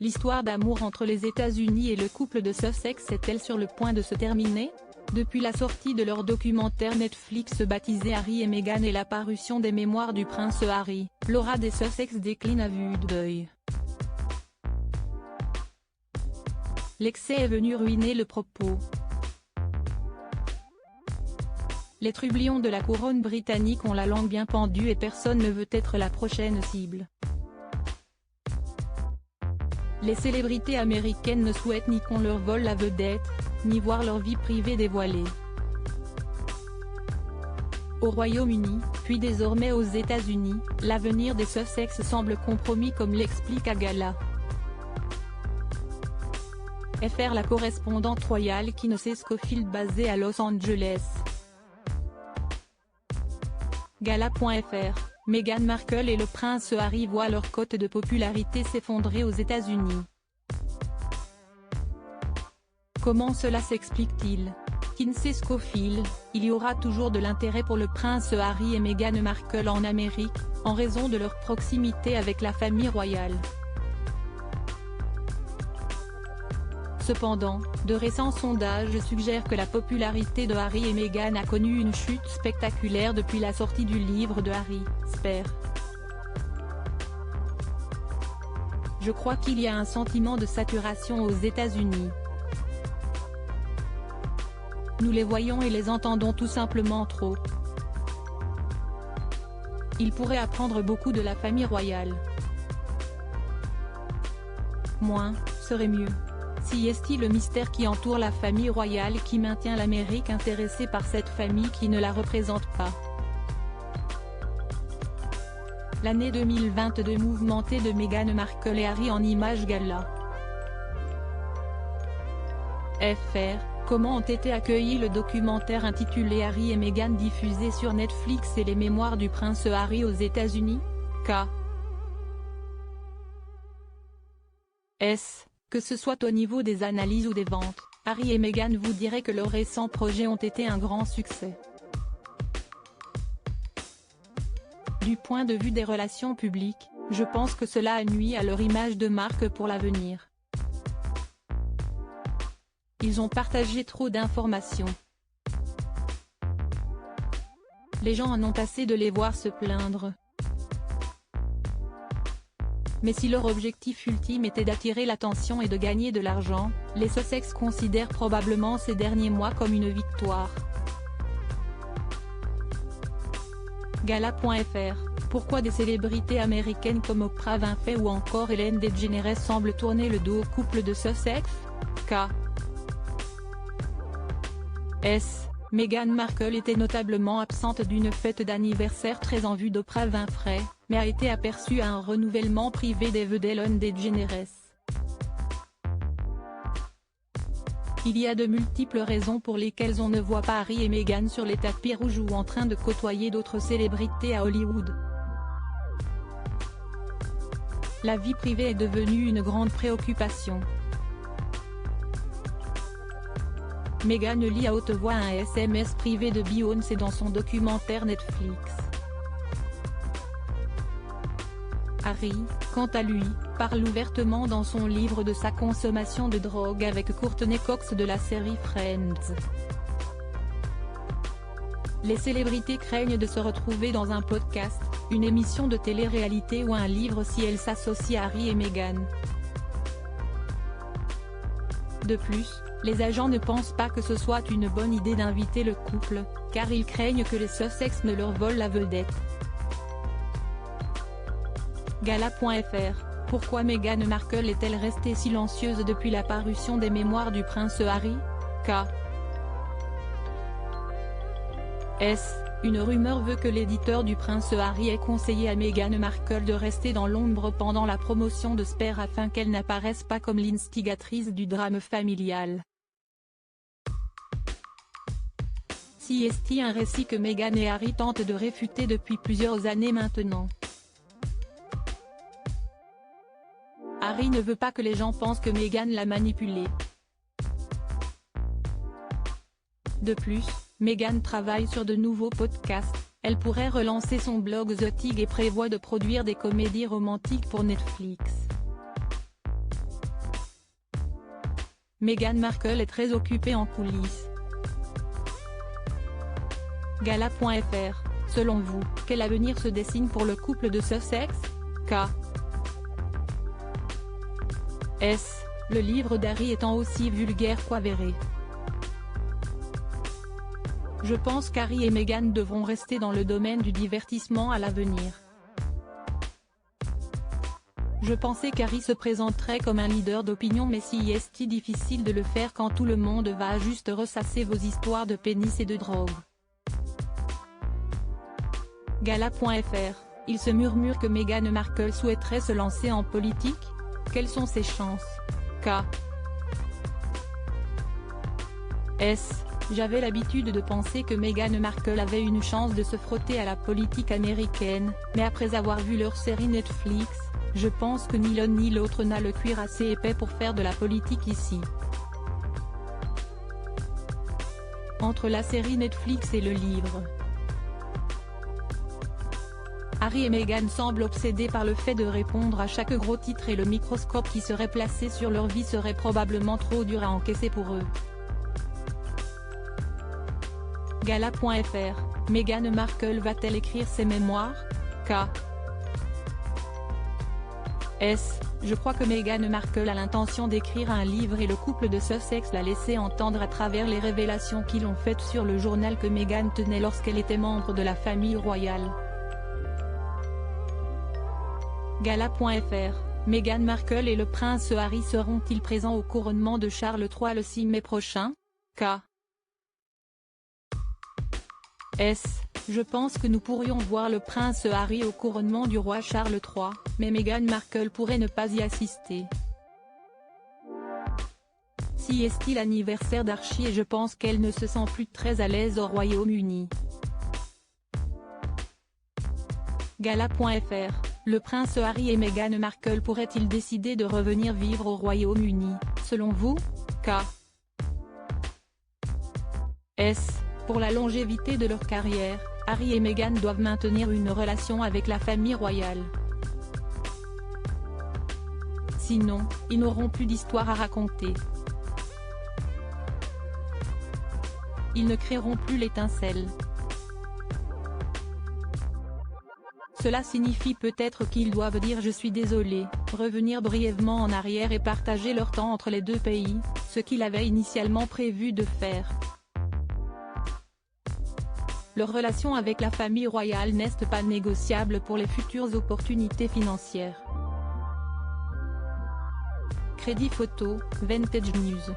L'histoire d'amour entre les États-Unis et le couple de Sussex est-elle sur le point de se terminer? Depuis la sortie de leur documentaire Netflix baptisé Harry et Meghan et la parution des mémoires du prince Harry, l'aura des Sussex décline à vue d'œil. L'excès est venu ruiner le propos. Les trublions de la couronne britannique ont la langue bien pendue et personne ne veut être la prochaine cible. Les célébrités américaines ne souhaitent ni qu'on leur vole la vedette, ni voir leur vie privée dévoilée. Au Royaume-Uni, puis désormais aux États-Unis, l'avenir des Sussex semble compromis comme l'explique Agala. Fr. La correspondante royale Kinsey Schofield basée à Los Angeles. Gala.fr, Meghan Markle et le prince Harry voient leur cote de popularité s'effondrer aux États-Unis. Comment cela s'explique-t-il? Kinsey Schofield, il y aura toujours de l'intérêt pour le prince Harry et Meghan Markle en Amérique, en raison de leur proximité avec la famille royale. Cependant, de récents sondages suggèrent que la popularité de Harry et Meghan a connu une chute spectaculaire depuis la sortie du livre de Harry, Spare. Je crois qu'il y a un sentiment de saturation aux États-Unis. Nous les voyons et les entendons tout simplement trop. Ils pourraient apprendre beaucoup de la famille royale. Moins, serait mieux. Si est-il le mystère qui entoure la famille royale qui maintient l'Amérique intéressée par cette famille qui ne la représente pas. L'année 2022 mouvementée de Meghan Markle et Harry en images gala. Fr. Comment ont été accueillis le documentaire intitulé Harry et Meghan diffusé sur Netflix et les mémoires du prince Harry aux États-Unis? Que ce soit au niveau des analyses ou des ventes, Harry et Meghan vous diraient que leurs récents projets ont été un grand succès. Du point de vue des relations publiques, je pense que cela a nui à leur image de marque pour l'avenir. Ils ont partagé trop d'informations. Les gens en ont assez de les voir se plaindre. Mais si leur objectif ultime était d'attirer l'attention et de gagner de l'argent, les Sussex considèrent probablement ces derniers mois comme une victoire. Gala.fr, pourquoi des célébrités américaines comme Oprah Winfrey ou encore Ellen DeGeneres semblent tourner le dos au couple de Sussex? Meghan Markle était notablement absente d'une fête d'anniversaire très en vue d'Oprah Winfrey, mais a été aperçue à un renouvellement privé des vœux d'Ellen DeGeneres. Il y a de multiples raisons pour lesquelles on ne voit pas Harry et Meghan sur les tapis rouges ou en train de côtoyer d'autres célébrités à Hollywood. La vie privée est devenue une grande préoccupation. Meghan lit à haute voix un SMS privé de Beyoncé dans son documentaire Netflix. Harry, quant à lui, parle ouvertement dans son livre de sa consommation de drogue avec Courtney Cox de la série Friends. Les célébrités craignent de se retrouver dans un podcast, une émission de télé-réalité ou un livre si elles s'associent à Harry et Meghan. De plus, les agents ne pensent pas que ce soit une bonne idée d'inviter le couple, car ils craignent que les Sussex ne leur volent la vedette. Gala.fr, pourquoi Meghan Markle est-elle restée silencieuse depuis la parution des mémoires du prince Harry? Une rumeur veut que l'éditeur du prince Harry ait conseillé à Meghan Markle de rester dans l'ombre pendant la promotion de Spare afin qu'elle n'apparaisse pas comme l'instigatrice du drame familial. Si est un récit que Meghan et Harry tentent de réfuter depuis plusieurs années maintenant. Harry ne veut pas que les gens pensent que Meghan l'a manipulé. De plus, Meghan travaille sur de nouveaux podcasts, elle pourrait relancer son blog The Tig et prévoit de produire des comédies romantiques pour Netflix. Meghan Markle est très occupée en coulisses. Gala.fr, selon vous, quel avenir se dessine pour le couple de Sussex? Le livre d'Harry étant aussi vulgaire qu'avéré. Je pense qu'Harry et Meghan devront rester dans le domaine du divertissement à l'avenir. Je pensais qu'Harry se présenterait comme un leader d'opinion, mais si est difficile de le faire quand tout le monde va juste ressasser vos histoires de pénis et de drogue. Gala.fr, il se murmure que Meghan Markle souhaiterait se lancer en politique. Quelles sont ses chances? J'avais l'habitude de penser que Meghan Markle avait une chance de se frotter à la politique américaine, mais après avoir vu leur série Netflix, je pense que ni l'un ni l'autre n'a le cuir assez épais pour faire de la politique ici. Entre la série Netflix et le livre, Harry et Meghan semblent obsédés par le fait de répondre à chaque gros titre, et le microscope qui serait placé sur leur vie serait probablement trop dur à encaisser pour eux. Gala.fr, Meghan Markle va-t-elle écrire ses mémoires? Je crois que Meghan Markle a l'intention d'écrire un livre, et le couple de Sussex l'a laissé entendre à travers les révélations qu'ils ont faites sur le journal que Meghan tenait lorsqu'elle était membre de la famille royale. Gala.fr, Meghan Markle et le prince Harry seront-ils présents au couronnement de Charles III le 6 mai prochain? Je pense que nous pourrions voir le prince Harry au couronnement du roi Charles III, mais Meghan Markle pourrait ne pas y assister. Si est l'anniversaire d'Archie, et je pense qu'elle ne se sent plus très à l'aise au Royaume-Uni. Gala.fr, le prince Harry et Meghan Markle pourraient-ils décider de revenir vivre au Royaume-Uni, selon vous? Pour la longévité de leur carrière, Harry et Meghan doivent maintenir une relation avec la famille royale. Sinon, ils n'auront plus d'histoire à raconter. Ils ne créeront plus l'étincelle. Cela signifie peut-être qu'ils doivent dire « je suis désolé », revenir brièvement en arrière et partager leur temps entre les deux pays, ce qu'ils avaient initialement prévu de faire. Leur relation avec la famille royale n'est pas négociable pour les futures opportunités financières. Crédit photo, Vintage News.